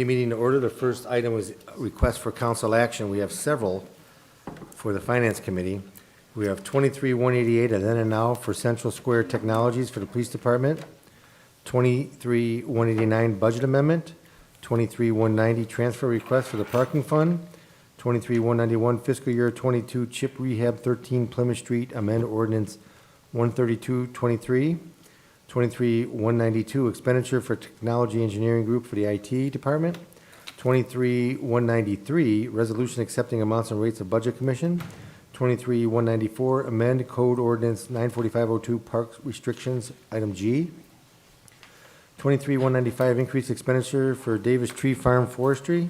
Meeting to order. The first item was request for council action. We have several for the Finance Committee. We have 23-188, a then and now for Central Square Technologies for the Police Department, 23-189 Budget Amendment, 23-190 Transfer Request for the Parking Fund, 23-191 Fiscal Year 22 Chip Rehab 13 Plymouth Street Amend Ordinance 132-23, 23-192 expenditure for Technology Engineering Group for the IT Department, 23-193 resolution accepting amounts and rates of Budget Commission, 23-194 amend Code Ordinance 94502 Parks Restrictions, item G, 23-195 increase expenditure for Davis Tree Farm Forestry,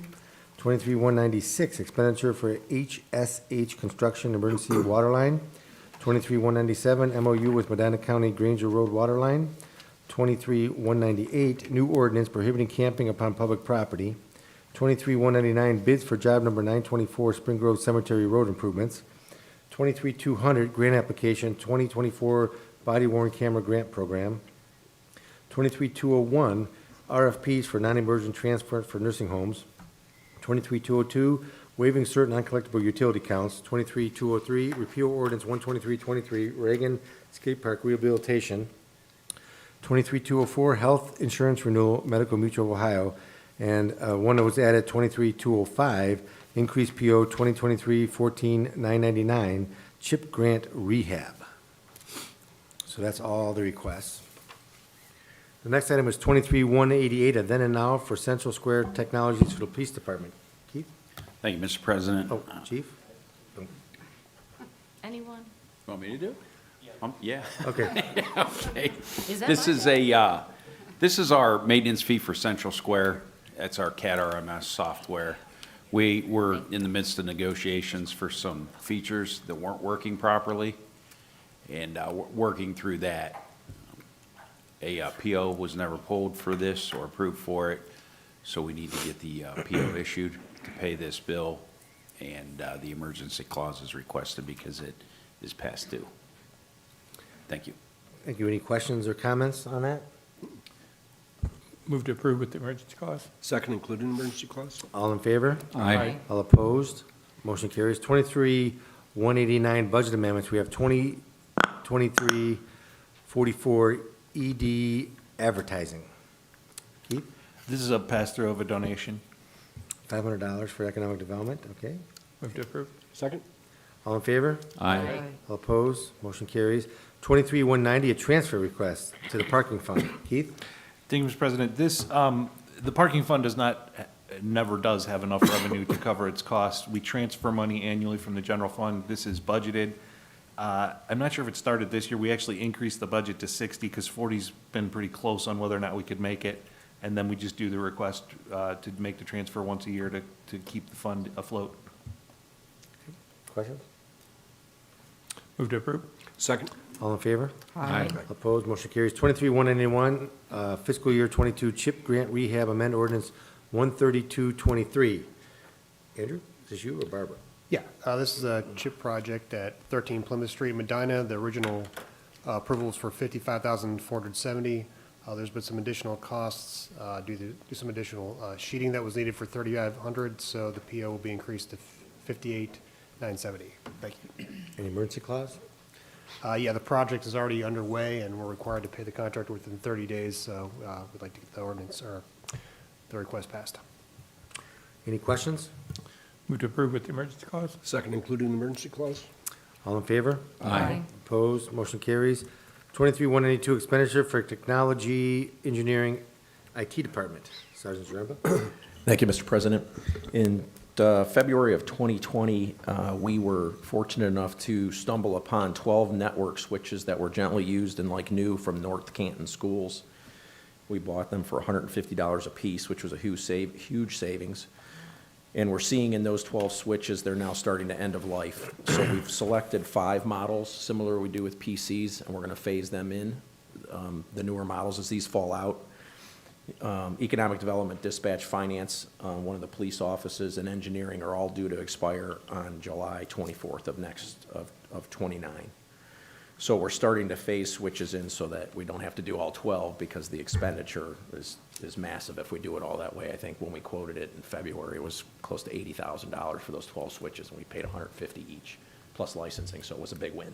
23-196 expenditure for HSH Construction Emergency Water Line, 23-197 MOU with Medina County Granger Road Water Line, 23-198 new ordinance prohibiting camping upon public property, 23-199 bids for job number 924 Spring Grove Cemetery Road improvements, 23-200 grant application 2024 body worn camera grant program, 23-201 RFPs for non-emergent transfer for nursing homes, 23-202 waiving certain uncollectible utility counts, 23-203 repeal ordinance 123-23 Reagan Skate Park rehabilitation, 23-204 health insurance renewal Medical Mutual of Ohio, and one that was added 23-205 increased PO 2023-14-999 CHIP grant rehab. So that's all the requests. The next item is 23-188 a then and now for Central Square Technologies for the Police Department. Keith? Thank you, Mr. President. Oh, Chief? Anyone? Want me to do it? Yeah. Okay. Okay. Is that This is our maintenance fee for Central Square. That's our CAD RMS software. We were in the midst of negotiations for some features that weren't working properly, and working through that. A PO was never pulled for this or approved for it, so we need to get the PO issued to pay this bill, and the emergency clause is requested because it is past due. Thank you. Thank you. Any questions or comments on that? Move to approve with the emergency clause. Second, including emergency clause? All in favor? Aye. All opposed? Motion carries. 23-189 budget amendments. We have 23-44 ED advertising. Keith? This is a pass-through of a donation. $500 for economic development. Okay. Move to approve. Second? All in favor? Aye. All opposed? Motion carries. 23-190, a transfer request to the parking fund. Keith? Thank you, Mr. President. This, the parking fund never does have enough revenue to cover its costs. We transfer money annually from the general fund. This is budgeted. I'm not sure if it started this year. We actually increased the budget to 60 because 40's been pretty close on whether or not we could make it. And then we just do the request to make the transfer once a year to keep the fund afloat. Questions? Move to approve. Second? All in favor? Aye. Opposed? Motion carries. 23-191, fiscal year 22 CHIP grant rehab amend ordinance 132-23. Andrew, is this you or Barbara? Yeah, this is a CHIP project at 13 Plymouth Street, Medina. The original approval was for $55,470. There's been some additional costs due to some additional sheeting that was needed for $3,500, so the PO will be increased to $58,970. Thank you. Any emergency clause? Yeah, the project is already underway, and we're required to pay the contractor within 30 days, so we'd like to get the ordinance or the request passed. Any questions? Move to approve with the emergency clause. Second, including emergency clause? All in favor? Aye. Opposed? Motion carries. 23-192, expenditure for Technology Engineering IT Department. Sergeant Zaremba? Thank you, Mr. President. In February of 2020, we were fortunate enough to stumble upon 12 network switches that were gently used and like new from North Canton schools. We bought them for $150 a piece, which was a huge savings. And we're seeing in those 12 switches, they're now starting to end of life. So we've selected 5 models, similar we do with PCs, and we're going to phase them in, the newer models as these fall out. Economic Development, Dispatch, Finance, one of the police offices, and Engineering are all due to expire on July 24th of 29. So we're starting to phase switches in so that we don't have to do all 12 because the expenditure is massive if we do it all that way. I think when we quoted it in February, it was close to $80,000 for those 12 switches, and we paid $150 each, plus licensing, so it was a big win.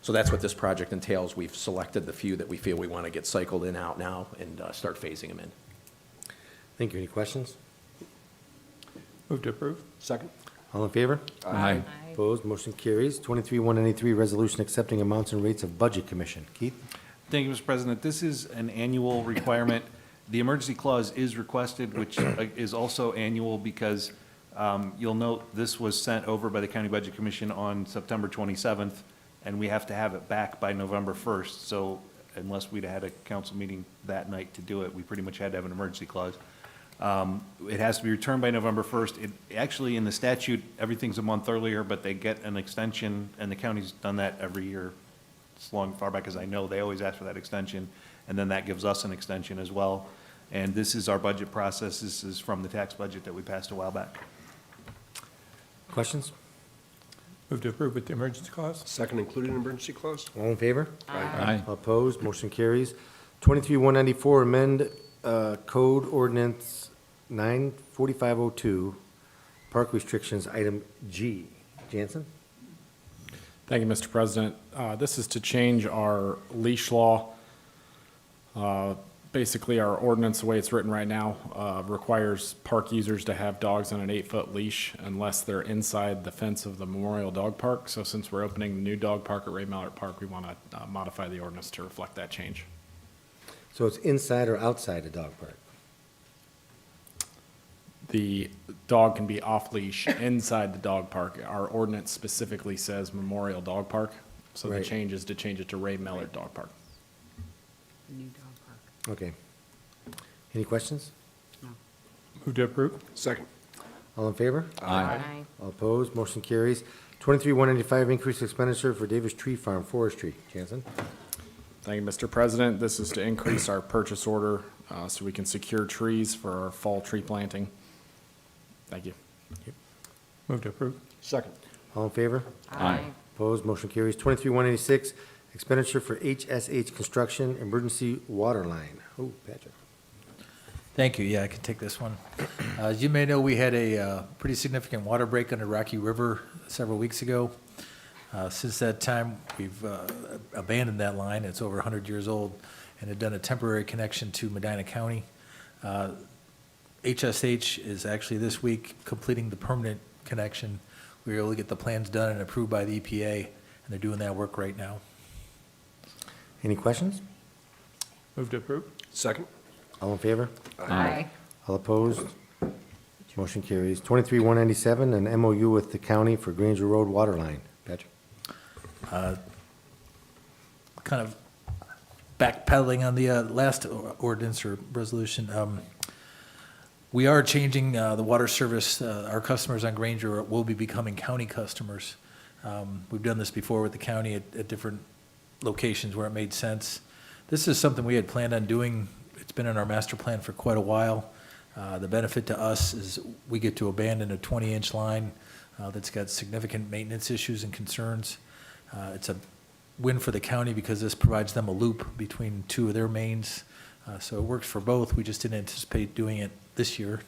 So that's what this project entails. We've selected the few that we feel we want to get cycled in out now and start phasing them in. Thank you. Any questions? Move to approve. Second? All in favor? Aye. Opposed, motion carries. 23-193, resolution accepting amounts and rates of Budget Commission. Keith? Thank you, Mr. President. This is an annual requirement. The emergency clause is requested, which is also annual because you'll note this was sent over by the County Budget Commission on September 27th, and we have to have it back by November 1st. So unless we'd had a council meeting that night to do it, we pretty much had to have an emergency clause. It has to be returned by November 1st. Actually, in the statute, everything's a month earlier, but they get an extension, and the county's done that every year. As far back as I know, they always ask for that extension, and then that gives us an extension as well. And this is our budget process. This is from the tax budget that we passed a while back. Questions? Move to approve with the emergency clause. Second, including emergency clause? All in favor? Aye. Opposed, motion carries. 23-194, amend Code Ordinance 94502, park restrictions, item G. Jansen? Thank you, Mr. President. This is to change our leash law. Basically, our ordinance, the way it's written right now, requires park users to have dogs on an 8-foot leash unless they're inside the fence of the Memorial Dog Park. So since we're opening the new dog park at Ray Mallard Park, we want to modify the ordinance to reflect that change. So it's inside or outside the dog park? The dog can be off-leash inside the dog park. Our ordinance specifically says Memorial Dog Park, so the Right. change is to change it to Ray Mallard Dog Park. New dog park. Okay. Any questions? Move to approve. Second? All in favor? Aye. All opposed, motion carries. 23-195, increased expenditure for Davis Tree Farm Forestry. Jansen? Thank you, Mr. President. This is to increase our purchase order so we can secure trees for our fall tree planting. Thank you. Move to approve. Second? All in favor? Aye. Opposed, motion carries. 23-186, expenditure for HSH Construction Emergency Water Line. Oh, Patrick. Thank you. Yeah, I can take this one. As you may know, we had a pretty significant water break on the Rocky River several weeks ago. Since that time, we've abandoned that line. It's over 100 years old and had done a temporary connection to Medina County. HSH is actually this week completing the permanent connection. We were able to get the plans done and approved by the EPA, and they're doing that work right now. Any questions? Move to approve. Second? All in favor? Aye. All opposed? Motion carries. 23-197, an MOU with the county for Granger Road Water Line. Patrick? Kind of backpedaling on the last ordinance or resolution. We are changing the water service. Our customers on Granger will be becoming county customers. We've done this before with the county at different locations where it made sense. This is something we had planned on doing. It's been in our master plan for quite a while. The benefit to us is we get to abandon a 20-inch line that's got significant maintenance issues and concerns. It's a win for the county because this provides them a loop between two of their mains. So it works for both. We just didn't anticipate doing it this year,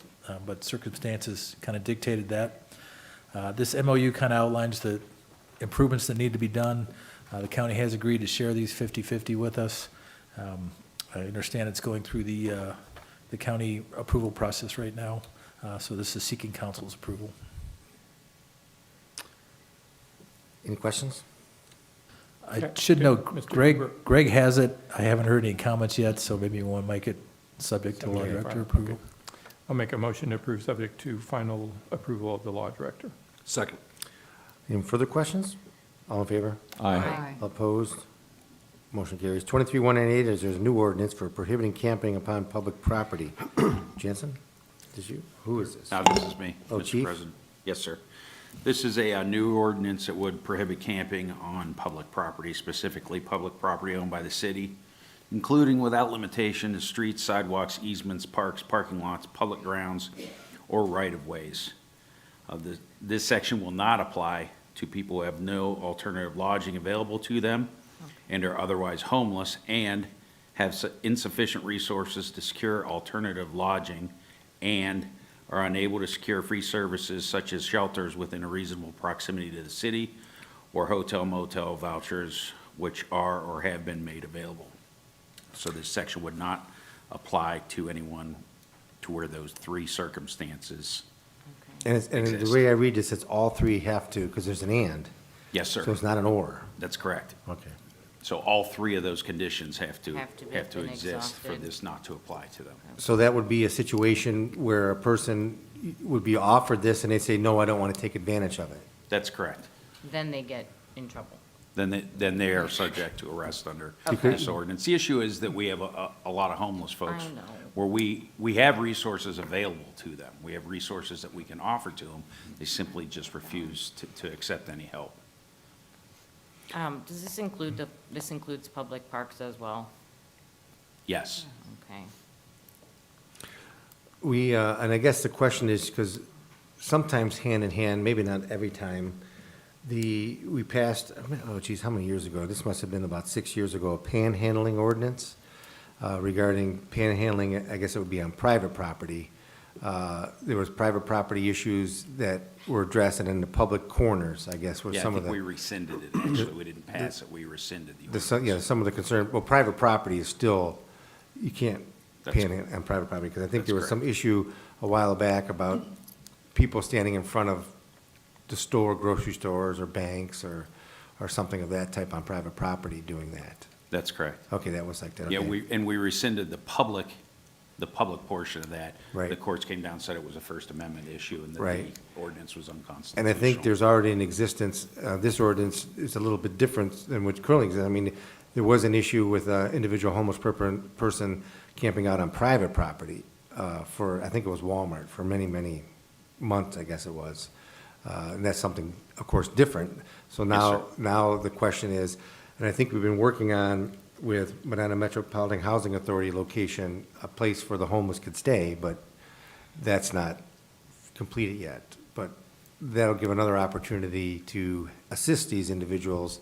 but circumstances kind of dictated that. This MOU kind of outlines the improvements that need to be done. The county has agreed to share these 50-50 with us. I understand it's going through the county approval process right now, so this is seeking council's approval. Any questions? I Okay. should note, Mr. Greg, Huber. Greg has it. I haven't heard any comments yet, so maybe one might get subject to law Subject to director final, approval. I'll make a motion to approve subject to final approval of the law director. Second? Any further questions? All in favor? Aye. Opposed? Motion carries. 23-198 is there's a new ordinance for prohibiting camping upon public property. Jensen, is you? Who is this? Now, this is me, Oh, Mr. Chief? President. Yes, sir. This is a new ordinance that would prohibit camping on public property, specifically public property owned by the city, including without limitation to streets, sidewalks, easements, parks, parking lots, public grounds, or right-of-ways. This section will not apply to people who have no alternative lodging available to them and are otherwise homeless and have insufficient resources to secure alternative lodging and are unable to secure free services such as shelters within a reasonable proximity to the city or hotel motel vouchers which are or have been made available. So this section would not apply to anyone to where those three circumstances. And the Exist. way I read this, it's all three have to, because there's an and, Yes, so sir. it's not an or. That's correct. Okay. So all three of those conditions have to Have to have been exist for exhausted. this not to apply to them. So that would be a situation where a person would be offered this and they say, no, I don't want to take advantage of it. That's correct. Then they get in trouble. Then they are subject to arrest under Okay. this ordinance. The issue is that we have a lot of homeless folks. I know. Where we have resources available to them. We have resources that we can offer to them. They simply just refuse to accept any help. Does this include this includes public parks as well? Yes. Okay. And I guess the question is, because sometimes hand in hand, maybe not every time, we passed, oh geez, how many years ago? This must have been about 6 years ago, a panhandling ordinance regarding panhandling, I guess it would be on private property. There was private property issues that were addressed, and in the public corners, I guess, were Yeah, I some of think we the, rescinded it, actually. We didn't pass it, we rescinded the ordinance. some of the concern, well, private property is still, you can't That's- panhandle on private property, because I think That's there was some correct. issue a while back about people standing in front of the store, grocery stores, or banks, or something of that type on private property doing that. That's correct. Okay, that was like that, Yeah, okay. we rescinded the public portion of that. Right. The courts came down and said it was a First Amendment issue and that Right. the ordinance was unconstitutional. And I think there's already in existence, this ordinance is a little bit different than what currently exists. I mean, there was an issue with an individual homeless person camping out on private property for, I think it was Walmart, for many, many months, I guess it was. And that's something, of course, different. So now the question is, and I think we've been working on with Medina Metropolitan Housing Authority location, a place for the homeless could stay, but that's not completed yet. But that'll give another opportunity to assist these individuals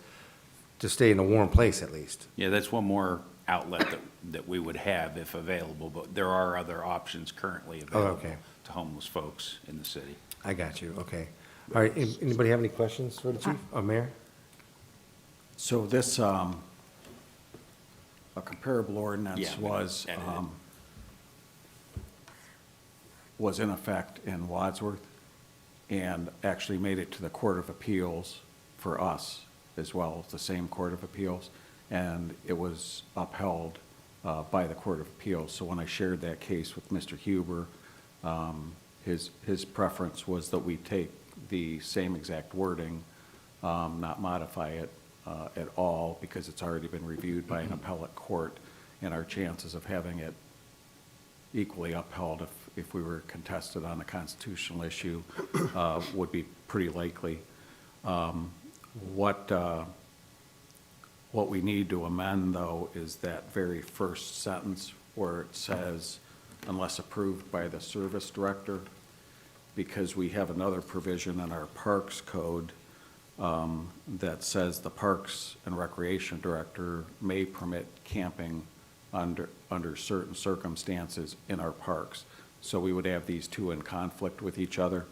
to stay in a warm place at least. Yeah, that's one more outlet that we would have if available, but there are other options currently available okay. to homeless folks in the city. I got you, okay. All right, anybody have any questions for the chief, or mayor? So this, a comparable Yeah, ordinance we was, edited it. was in effect in Wadsworth and actually made it to the Court of Appeals for us as well, it's the same Court of Appeals, and it was upheld by the Court of Appeals. So when I shared that case with Mr. Huber, his preference was that we take the same exact wording, not modify it at all, because it's already been reviewed by an appellate court, and our chances of having it equally upheld if we were contested on a constitutional issue would be pretty likely. What we need to amend, though, is that very first sentence where it says, unless approved by the service director, because we have another provision in our Parks Code that says the Parks and Recreation Director may permit camping under certain circumstances in our parks. So we would have these two in conflict with each other.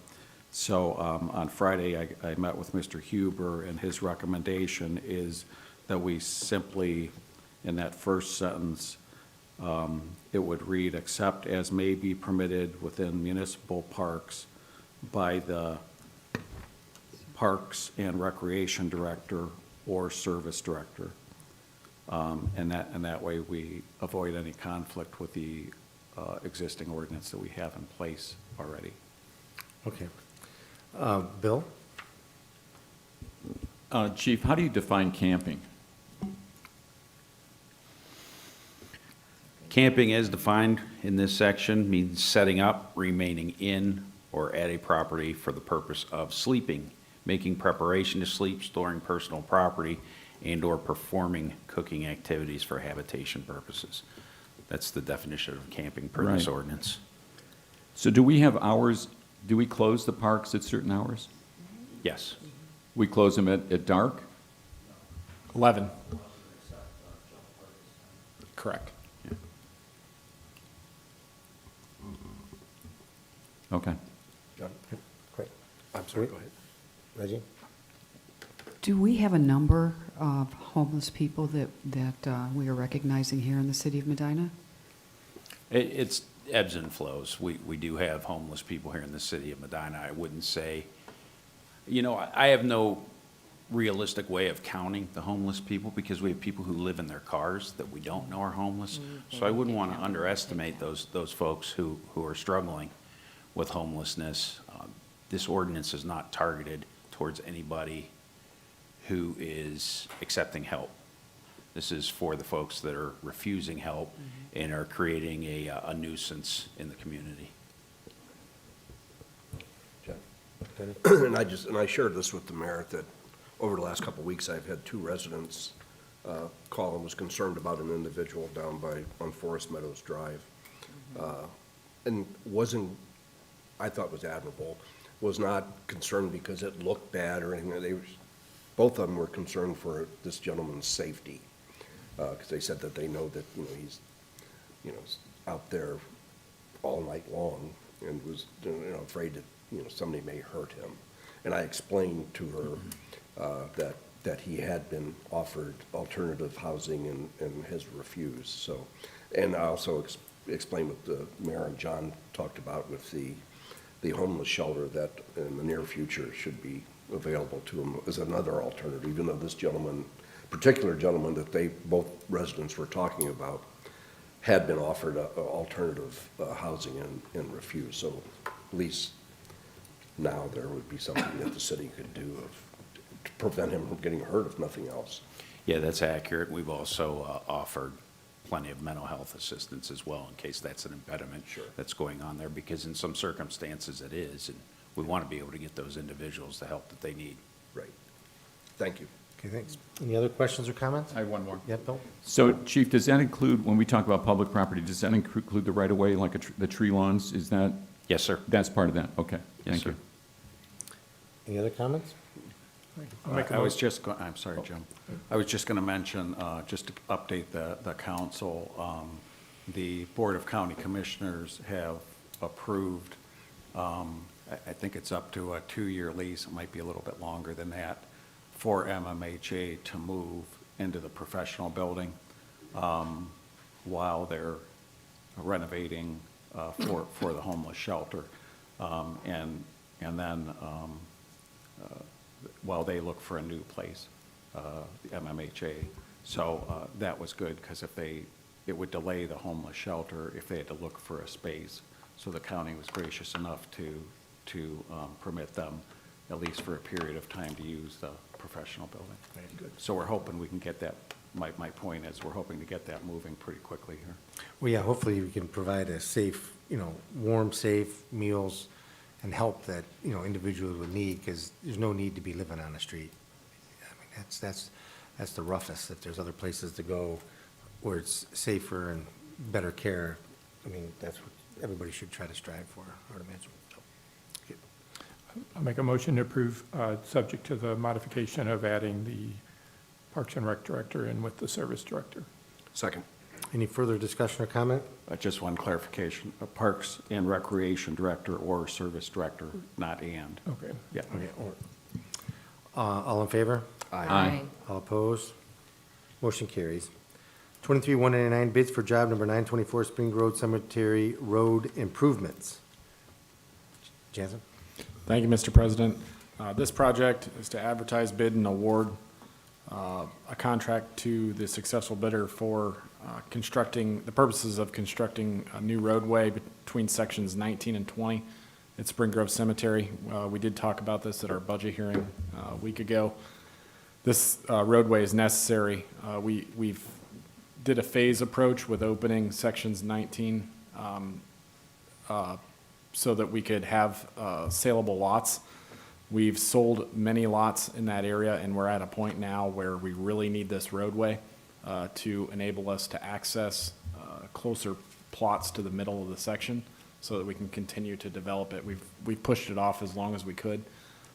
So on Friday, I met with Mr. Huber, and his recommendation is that we simply, in that first sentence, it would read, except as may be permitted within municipal parks by the Parks and Recreation Director or Service Director. And that way we avoid any conflict with the existing ordinance that we have in place already. Okay. Bill? Chief, how do you define camping? Camping as defined in this section means setting up, remaining in, or at a property for the purpose of sleeping, making preparation to sleep, storing personal property, and/or performing cooking activities for habitation purposes. That's the definition of camping per this Right. ordinance. So do we have hours, do we close the parks at certain hours? Yes. We close them at dark? 11. Correct. Okay. John? Great. I'm sorry, go ahead. Reggie? Do we have a number of homeless people that we are recognizing here in the city of Medina? It's ebbs and flows. We do have homeless people here in the city of Medina. I wouldn't say, I have no realistic way of counting the homeless people because we have people who live in their cars that we don't know are homeless. So I wouldn't want to underestimate those folks who are struggling with homelessness. This ordinance is not targeted towards anybody who is accepting help. This is for the folks that are refusing help and are creating a nuisance in the community. John? And I shared this with the mayor, that over the last couple of weeks, I've had 2 residents call and was concerned about an individual down on Forest Meadows Drive. And I thought was admirable, was not concerned because it looked bad or anything. Both of them were concerned for this gentleman's safety, because they said that they know that, he's, out there all night long and was, afraid that, somebody may hurt him. And I explained to her that he had been offered alternative housing and has refused. So, and I also explained what the mayor and John talked about with the homeless shelter that in the near future should be available to them as another alternative, even though this particular gentleman that both residents were talking about had been offered alternative housing and refused. So at least now there would be something that the city could do to prevent him from getting hurt, if nothing else. Yeah, that's accurate. We've also offered plenty of mental health assistance as well in case that's an impediment that's going on there, because in some circumstances it is, and we want to be able to get those individuals the help that they need. Right. Thank you. Okay, thanks. Any other questions or comments? I have one more. Yeah, Bill? So, Chief, does that include, when we talk about public property, does that include the right-of-way, like the tree lawns? Is that, Yes, sir. that's part of that? Okay, Yes, thank sir. you. Any other comments? I'm sorry, Jim. I was just going to mention, just to update the council, the Board of County Commissioners have approved, I think it's up to a 2-year lease, it might be a little bit longer than that, for MMHA to move into the professional building while they're renovating for the homeless shelter. And then while they look for a new place, the MMHA. So that was good, because it would delay the homeless shelter if they had to look for a space. So the county was gracious enough to permit them, at least for a period of time, to use the professional building. Good. So we're hoping we can get that, my point is, we're hoping to get that moving pretty quickly here. Well, yeah, hopefully we can provide a safe, warm, safe meals and help that, individuals would need, because there's no need to be living on the street. I mean, that's the roughest. If there's other places to go where it's safer and better care, I mean, that's what everybody should try to strive for, I would imagine. So, okay. I'll make a motion to approve, subject to the modification of adding the Parks and Rec Director in with the Service Director. Second. Any further discussion or comment? Just one clarification, Parks and Recreation Director or Service Director, not and. Okay. Yeah. Okay. All in favor? Aye. All opposed? Motion carries. 23-199, bids for job number 924 Spring Road Cemetery Road improvements. Jansen? Thank you, Mr. President. This project is to advertise, bid, and award a contract to the successful bidder for the purposes of constructing a new roadway between sections 19 and 20 at Spring Grove Cemetery. We did talk about this at our budget hearing a week ago. This roadway is necessary. We've did a phase approach with opening sections 19 so that we could have saleable lots. We've sold many lots in that area, and we're at a point now where we really need this roadway to enable us to access closer plots to the middle of the section so that we can continue to develop it. We've pushed it off as long as we could,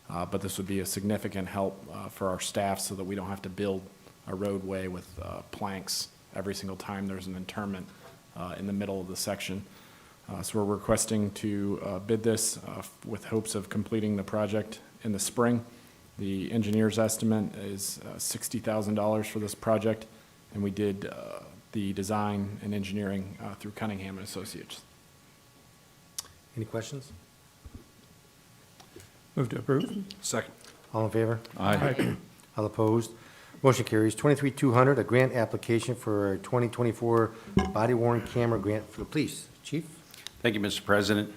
but this would be a significant help for our staff so that we don't have to build a roadway with planks every single time there's an interment in the middle of the section. So we're requesting to bid this with hopes of completing the project in the spring. The engineer's estimate is $60,000 for this project, and we did the design and engineering through Cunningham and Associates. Any questions? Move to approve. Second. All in favor? Aye. All opposed? Motion carries. 23-200, a grant application for a 2024 body-worn camera grant for the police. Chief? Thank you, Mr. President.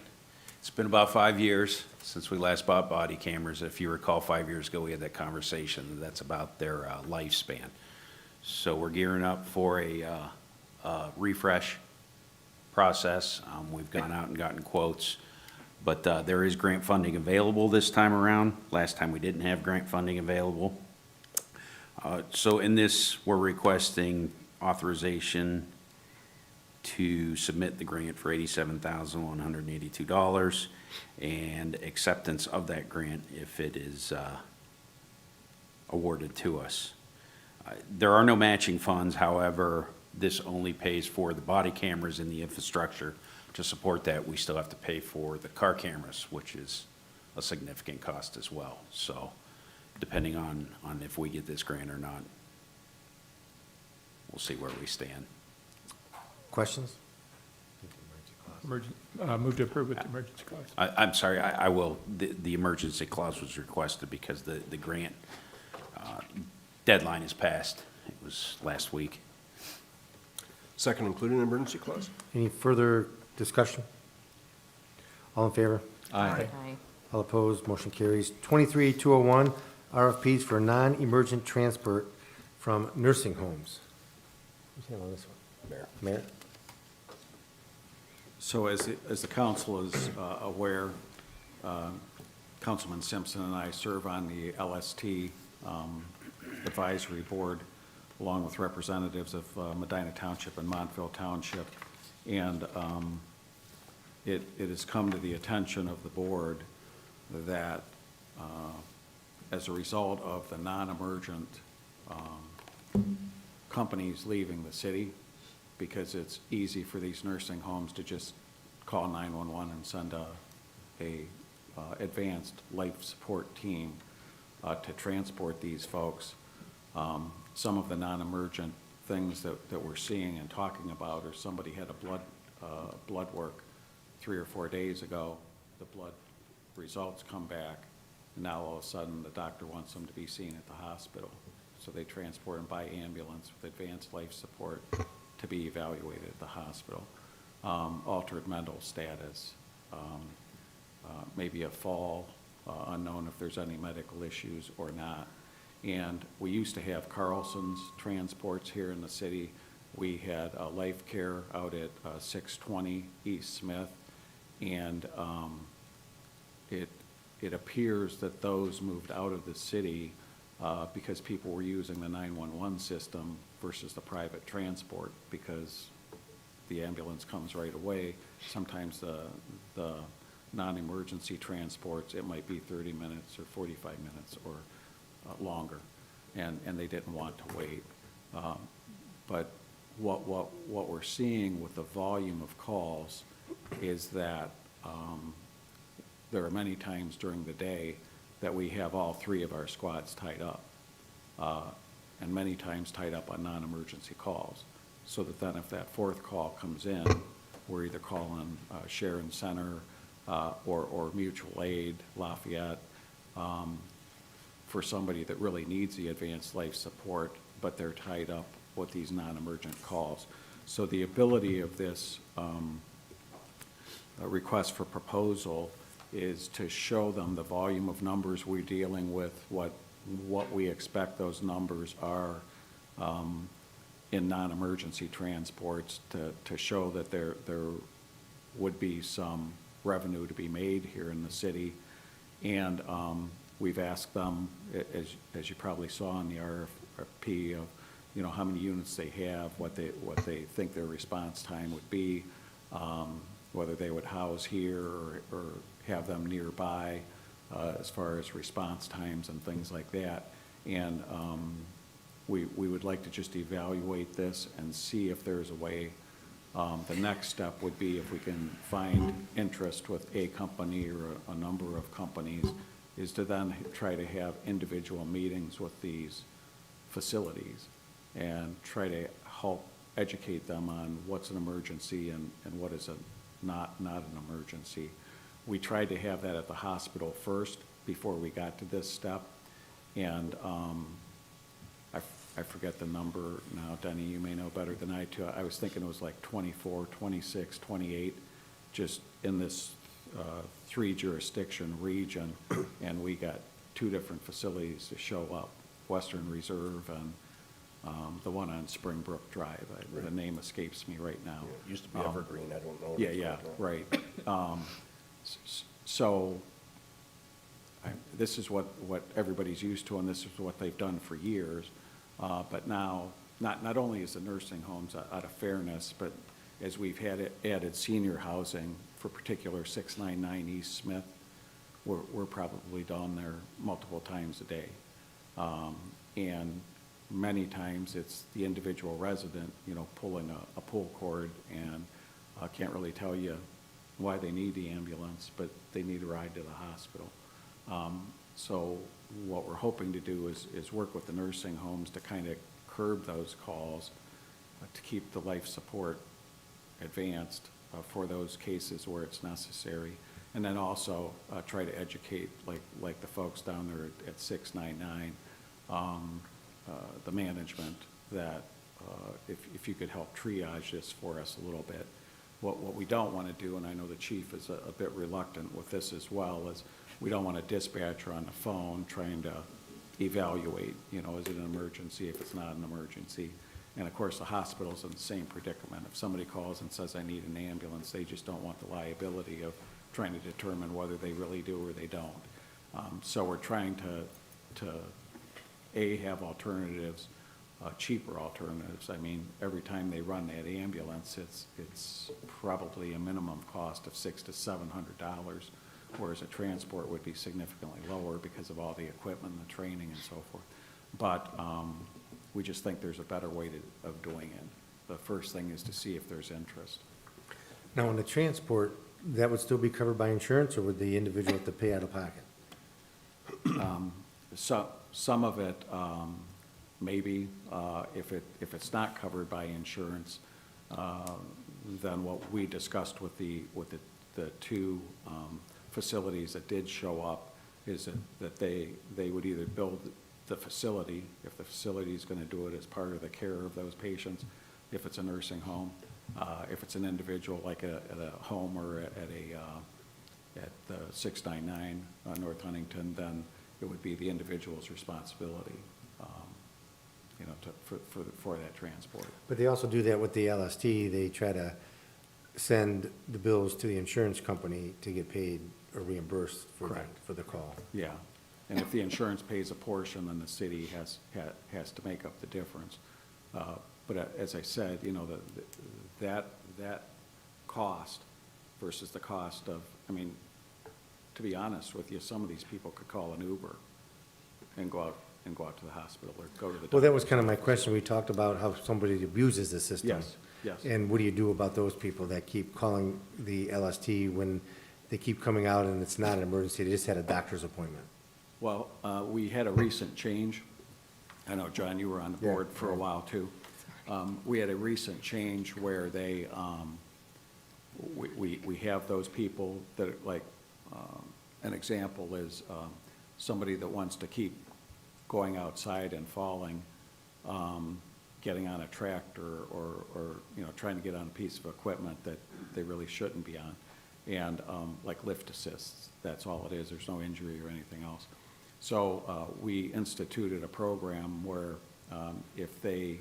It's been about 5 years since we last bought body cameras. If you recall, 5 years ago, we had that conversation. That's about their lifespan. So we're gearing up for a refresh process. We've gone out and gotten quotes, but there is grant funding available this time around. Last time we didn't have grant funding available. So in this, we're requesting authorization to submit the grant for $87,182 and acceptance of that grant if it is awarded to us. There are no matching funds, however, this only pays for the body cameras and the infrastructure. To support that, we still have to pay for the car cameras, which is a significant cost as well. So depending on if we get this grant or not, we'll see where we stand. Questions? Move to approve with the emergency clause. I'm sorry, I will, the emergency clause was requested because the grant deadline is passed. It was last week. Second, including an emergency clause? Any further discussion? All in favor? Aye. All opposed? Motion carries. 23-201, RFPs for non-emergent transport from nursing homes. Who's handling this one? Mayor? So as the council is aware, Councilman Simpson and I serve on the LST Advisory Board, along with representatives of Medina Township and Montville Township. And it has come to the attention of the board that as a result of the non-emergent companies leaving the city, because it's easy for these nursing homes to just call 911 and send a advanced life support team to transport these folks. Some of the non-emergent things that we're seeing and talking about are somebody had a blood work 3 or 4 days ago. The blood results come back, and now all of a sudden the doctor wants them to be seen at the hospital. So they transport them by ambulance with advanced life support to be evaluated at the hospital. Altered mental status, maybe a fall, unknown if there's any medical issues or not. And we used to have Carlson's transports here in the city. We had Life Care out at 620 East Smith, and it appears that those moved out of the city because people were using the 911 system versus the private transport, because the ambulance comes right away. Sometimes the non-emergency transports, it might be 30 minutes or 45 minutes or longer, and they didn't want to wait. But what we're seeing with the volume of calls is that there are many times during the day that we have all 3 of our squads tied up, and many times tied up on non-emergency calls. So that then if that 4th call comes in, we're either calling Sharon Center or Mutual Aid, Lafayette, for somebody that really needs the advanced life support, but they're tied up with these non-emergent calls. So the ability of this request for proposal is to show them the volume of numbers we're dealing with, what we expect those numbers are in non-emergency transports, to show that there would be some revenue to be made here in the city. And we've asked them, as you probably saw in the RFP, of how many units they have, what they think their response time would be, whether they would house here or have them nearby, as far as response times and things like that. And we would like to just evaluate this and see if there's a way. The next step would be if we can find interest with a company or a number of companies, is to then try to have individual meetings with these facilities and try to help educate them on what's an emergency and what is not an emergency. We tried to have that at the hospital first before we got to this step. And I forget the number now, Denny, you may know better than I too. I was thinking it was like 24, 26, 28, just in this 3-jurisdiction region. And we got 2 different facilities to show up, Western Reserve and the one on Springbrook Drive. The name escapes me right now. It used to be Evergreen, I don't know. Yeah, right. So this is what everybody's used to, and this is what they've done for years. But now, not only is the nursing homes out of fairness, but as we've had added senior housing, for particular 699 East Smith, we're probably down there multiple times a day. And many times it's the individual resident, pulling a pull cord, and I can't really tell you why they need the ambulance, but they need a ride to the hospital. So what we're hoping to do is work with the nursing homes to kind of curb those calls, to keep the life support advanced for those cases where it's necessary. And then also try to educate, like the folks down there at 699, the management, that if you could help triage this for us a little bit. What we don't want to do, and I know the chief is a bit reluctant with this as well, is we don't want a dispatcher on the phone trying to evaluate, is it an emergency, if it's not an emergency. And of course, the hospital's in the same predicament. If somebody calls and says, I need an ambulance, they just don't want the liability of trying to determine whether they really do or they don't. So we're trying to have alternatives, cheaper alternatives. I mean, every time they run that ambulance, it's probably a minimum cost of $600 to $700, whereas a transport would be significantly lower because of all the equipment and the training and so forth. But we just think there's a better way of doing it. The first thing is to see if there's interest. Now, on the transport, that would still be covered by insurance, or would the individual have to pay out of pocket? So some of it, maybe, if it's not covered by insurance, then what we discussed with the 2 facilities that did show up is that they would either build the facility, if the facility is going to do it as part of the care of those patients, if it's a nursing home, if it's an individual like at a home or at the 699 North Huntington, then it would be the individual's responsibility, for that transport. But they also do that with the LST. They try to send the bills to the insurance company to get paid or reimbursed for the call. Yeah, and if the insurance pays a portion, then the city has to make up the difference. But as I said, that cost versus the cost of, to be honest with you, some of these people could call an Uber and go out to the hospital or go to the doctor. Well, that was kind of my question. We talked about how somebody abuses the system. Yes. And what do you do about those people that keep calling the LST when they keep coming out and it's not an emergency, they just had a doctor's appointment? Well, we had a recent change. I know, John, you were on the board for a while, too. We had a recent change where they, we have those people that, like, an example is somebody that wants to keep going outside and falling, getting on a tractor or trying to get on a piece of equipment that they really shouldn't be on. And like lift assists, that's all it is. There's no injury or anything else. So we instituted a program where if they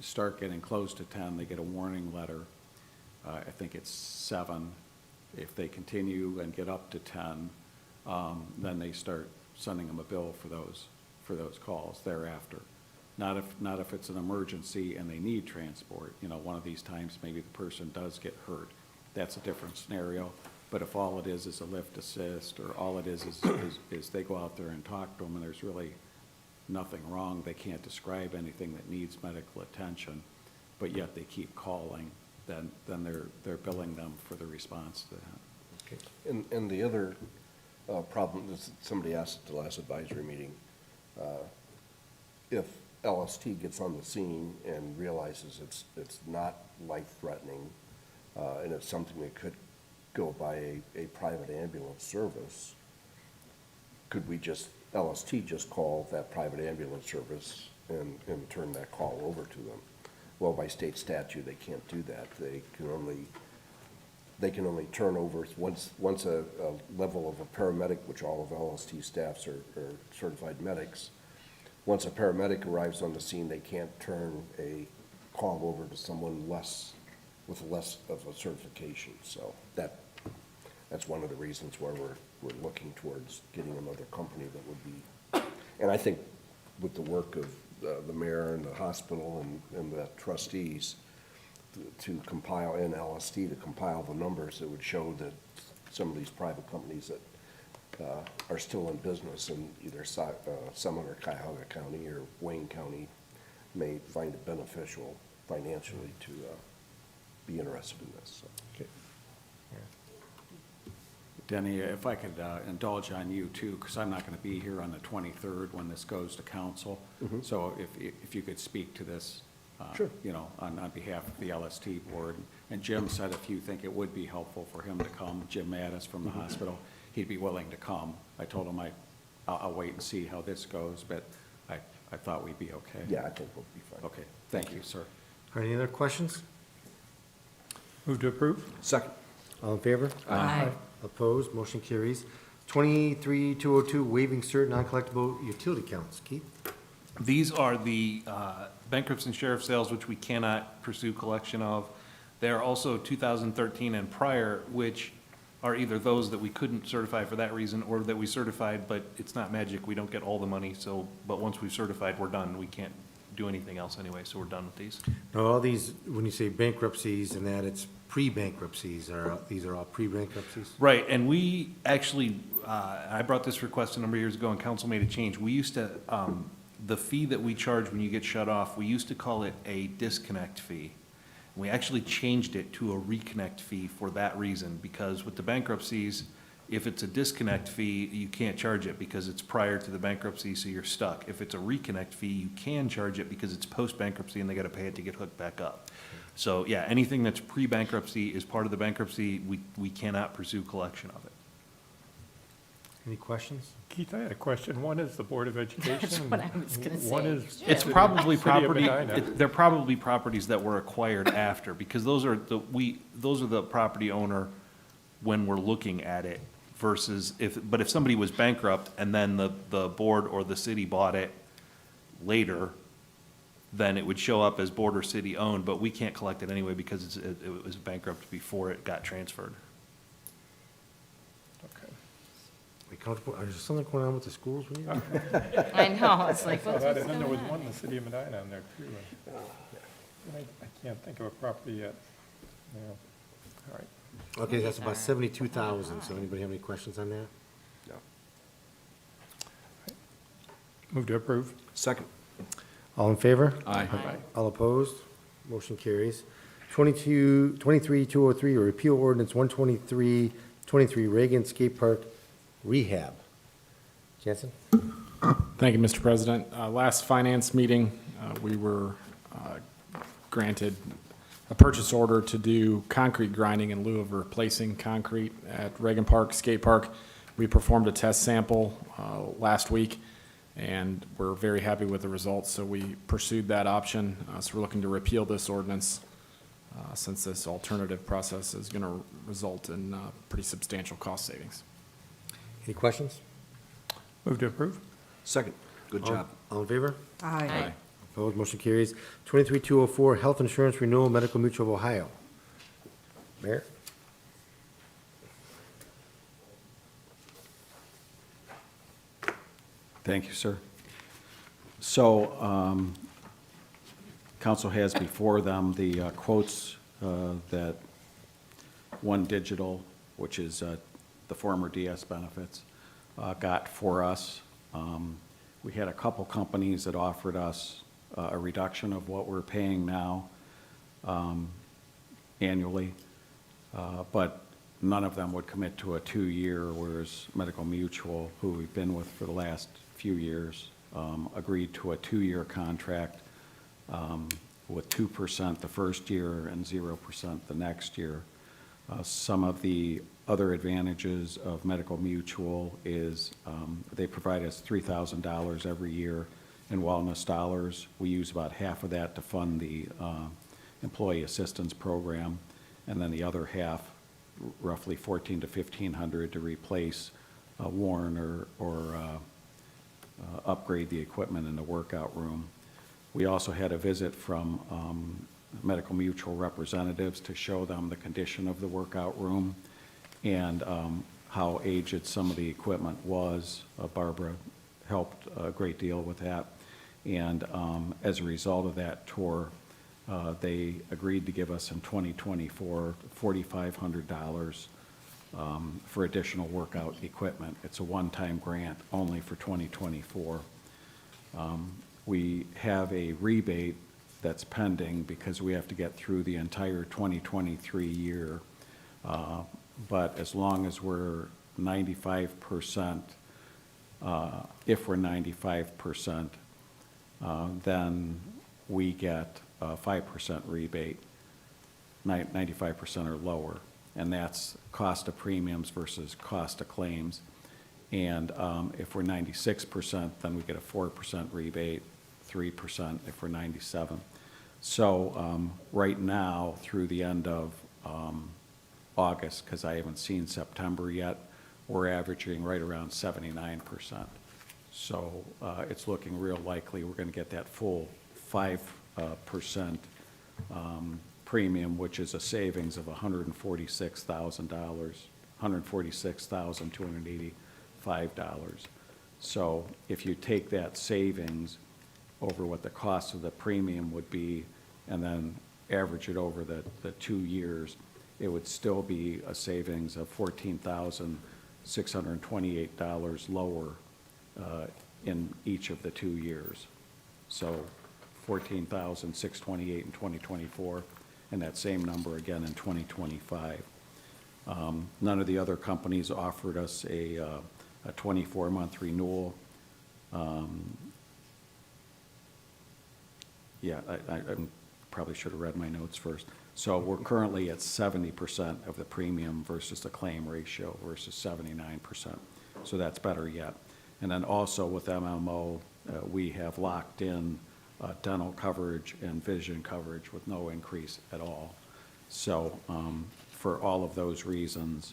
start getting close to 10, they get a warning letter. I think it's 7. If they continue and get up to 10, then they start sending them a bill for those calls thereafter. Not if it's an emergency and they need transport. One of these times maybe the person does get hurt. That's a different scenario. But if all it is a lift assist, or all it is they go out there and talk to them, and there's really nothing wrong, they can't describe anything that needs medical attention, but yet they keep calling, then they're billing them for the response to that. And the other problem, is somebody asked at the last advisory meeting, if LST gets on the scene and realizes it's not life-threatening, and it's something that could go by a private ambulance service, could we just, LST just call that private ambulance service and turn that call over to them? Well, by state statute, they can't do that. They can only turn over, once a level of a paramedic, which all of LST staffs are certified medics, once a paramedic arrives on the scene, they can't turn a call over to someone with less of a certification. So that's one of the reasons why we're looking towards getting another company that would be, and I think with the work of the mayor and the hospital and the trustees to compile, and LST to compile the numbers that would show that some of these private companies that are still in business in either Summit or Cuyahoga County or Wayne County may find it beneficial financially to be interested in this. So. Okay. Denny, if I could indulge on you too, because I'm not going to be here on the 23rd when this goes to council. So if you could speak to this, Sure. you know, on behalf of the LST board. And Jim said if you think it would be helpful for him to come, Jim Mattis from the hospital, he'd be willing to come. I told him I'll wait and see how this goes, but I thought we'd be okay. Yeah, I think we'll be fine. Okay, thank you, sir. All right, any other questions? Move to approve? Second. All in favor? Aye. Opposed, motion carries. 23-202, waiving certain non-collectible utility accounts. Keith? These are the bankruptcy and sheriff sales, which we cannot pursue collection of. They are also 2013 and prior, which are either those that we couldn't certify for that reason, or that we certified, but it's not magic, we don't get all the money, so, but once we've certified, we're done. We can't do anything else anyway, so we're done with these. Now, all these, when you say bankruptcies and that, it's pre-bankruptcies, these are all pre-bankruptcies? Right, and we actually, I brought this request a number of years ago, and council made a change. We used to, the fee that we charge when you get shut off, we used to call it a disconnect fee. We actually changed it to a reconnect fee for that reason, because with the bankruptcies, if it's a disconnect fee, you can't charge it because it's prior to the bankruptcy, so you're stuck. If it's a reconnect fee, you can charge it because it's post-bankruptcy and they gotta pay it to get hooked back up. So, yeah, anything that's pre-bankruptcy is part of the bankruptcy, we cannot pursue collection of it. Any questions? Keith, I had a question. One is the Board of Education. That's what I was gonna One say. is. It's probably City of property, Medina. they're probably properties that were acquired after, because those are the property owner when we're looking at it versus but if somebody was bankrupt and then the board or the city bought it later, then it would show up as board or city owned, but we can't collect it anyway because it was bankrupt before it got transferred. Okay. We comfortable, is there something going on with the schools? When you- I know, it's like, I what's saw that, what's and then there was going one on? in the City of Medina on there too. And I can't think of a property yet. Yeah. All right. Okay, that's about 72,000, so anybody have any questions on that? No. Move to approve? Second. All in favor? Aye. All opposed? Motion carries. 23-203, a repeal ordinance 123-23 Reagan Skate Park rehab. Jansen? Thank you, Mr. President. Last finance meeting, we were granted a purchase order to do concrete grinding in lieu of replacing concrete at Reagan Park Skate Park. We performed a test sample last week, and we're very happy with the results, so we pursued that option. So we're looking to repeal this ordinance since this alternative process is going to result in pretty substantial cost savings. Any questions? Move to approve? Second. Good job. All in favor? Aye. Opposed? Motion carries. 23-204 Health Insurance Renewal Medical Mutual of Ohio. Mayor? Thank you, sir. So, council has before them the quotes that One Digital, which is the former DS Benefits, got for us. We had a couple companies that offered us a reduction of what we're paying now annually, but none of them would commit to a 2-year, whereas Medical Mutual, who we've been with for the last few years, agreed to a 2-year contract with 2% the first year and 0% the next year. Some of the other advantages of Medical Mutual is they provide us $3,000 every year in wellness dollars. We use about half of that to fund the employee assistance program, and then the other half, roughly $1,400 to $1,500, to replace, warn, or upgrade the equipment in the workout room. We also had a visit from Medical Mutual representatives to show them the condition of the workout room and how aged some of the equipment was. Barbara helped a great deal with that. And as a result of that tour, they agreed to give us in 2024 $4,500 for additional workout equipment. It's a one-time grant only for 2024. We have a rebate that's pending because we have to get through the entire 2023 year. But as long as we're 95%, if we're 95%, then we get a 5% rebate, 95% or lower. And that's cost of premiums versus cost of claims. And if we're 96%, then we get a 4% rebate, 3% if we're 97. So right now, through the end of August, because I haven't seen September yet, we're averaging right around 79%. So it's looking real likely we're going to get that full 5% premium, which is a savings of $146,000, $146,285. So if you take that savings over what the cost of the premium would be and then average it over the 2 years, it would still be a savings of $14,628 lower in each of the 2 years. So $14,628 in 2024, and that same number again in 2025. None of the other companies offered us a 24-month renewal. Yeah, I probably should have read my notes first. So we're currently at 70% of the premium versus the claim ratio versus 79%. So that's better yet. And then also with MMO, we have locked in dental coverage and vision coverage with no increase at all. So for all of those reasons,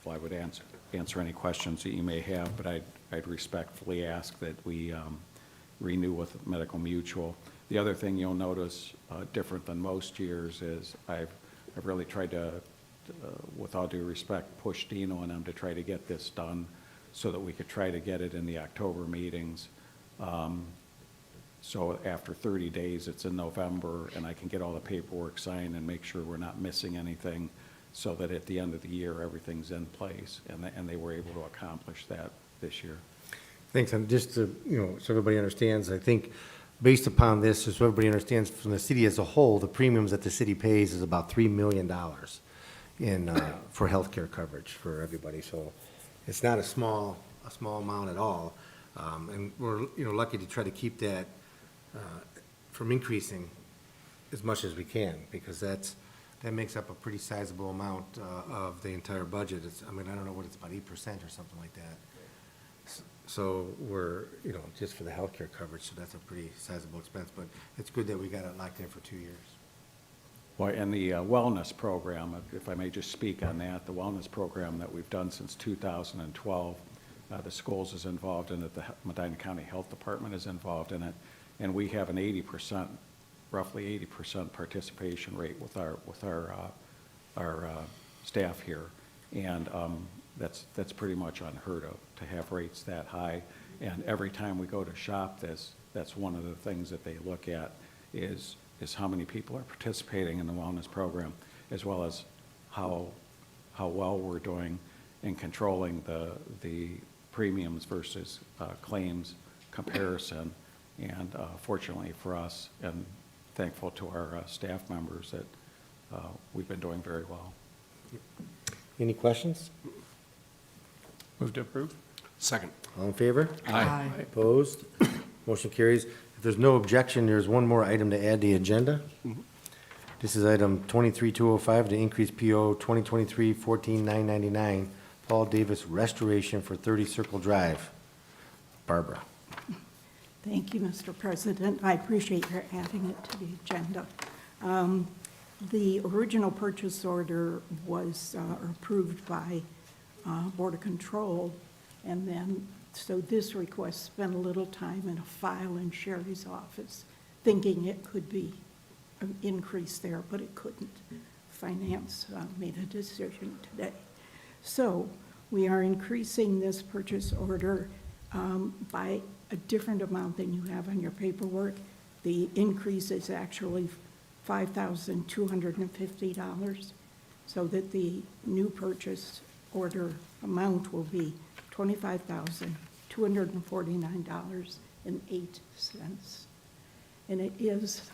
well, I would answer any questions that you may have, but I'd respectfully ask that we renew with Medical Mutual. The other thing you'll notice different than most years is I've really tried to, with all due respect, push Dino and them to try to get this done so that we could try to get it in the October meetings. So after 30 days, it's in November, and I can get all the paperwork signed and make sure we're not missing anything so that at the end of the year, everything's in place. And they were able to accomplish that this year. Thanks, and just to, so everybody understands, I think based upon this, just so everybody understands, from the city as a whole, the premiums that the city pays is about $3 million for healthcare coverage for everybody. So it's not a small amount at all. And we're, lucky to try to keep that from increasing as much as we can, because that makes up a pretty sizable amount of the entire budget. I don't know what it's, about 8% or something like that. So we're, just for the healthcare coverage, so that's a pretty sizable expense, but it's good that we got it locked in for 2 years. Well, and the wellness program, if I may just speak on that, the wellness program that we've done since 2012, the schools is involved in it, the Medina County Health Department is involved in it, and we have an 80%, roughly 80% participation rate with our staff here, and that's pretty much unheard of to have rates that high. And every time we go to shop this, that's one of the things that they look at is how many people are participating in the wellness program, as well as how well we're doing in controlling the premiums versus claims comparison. And fortunately for us, and thankful to our staff members, that we've been doing very well. Any questions? Move to approve? Second. All in favor? Aye. Opposed? Motion carries. If there's no objection, there's one more item to add to the agenda. This is item 23205, to increase PO 2023-14999, Paul Davis Restoration for 30 Circle Drive. Barbara. Thank you, Mr. President. I appreciate your adding it to the agenda. The original purchase order was approved by Board of Control, and then, so this request spent a little time in a file in Sherry's office, thinking it could be an increase there, but it couldn't. Finance made a decision today. So we are increasing this purchase order by a different amount than you have on your paperwork. The increase is actually $5,250, so that the new purchase order amount will be $25,249.08. And it is,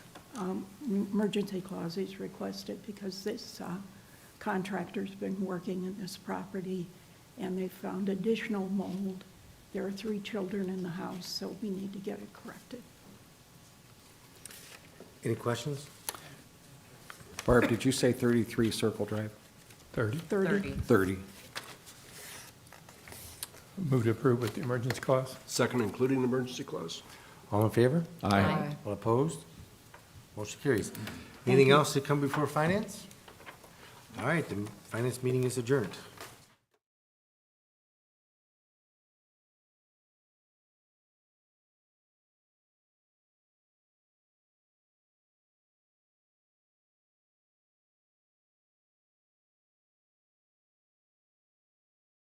emergency clause is requested because this contractor's been working in this property, and they found additional mold. There are 3 children in the house, so we need to get it corrected. Any questions? Barb, did you say 33 Circle Drive? 30. 30. Move to approve with the emergency clause? Second, including the emergency clause? All in favor? Aye. All opposed? Motion carries. Anything else to come before finance? All right, the finance meeting is adjourned.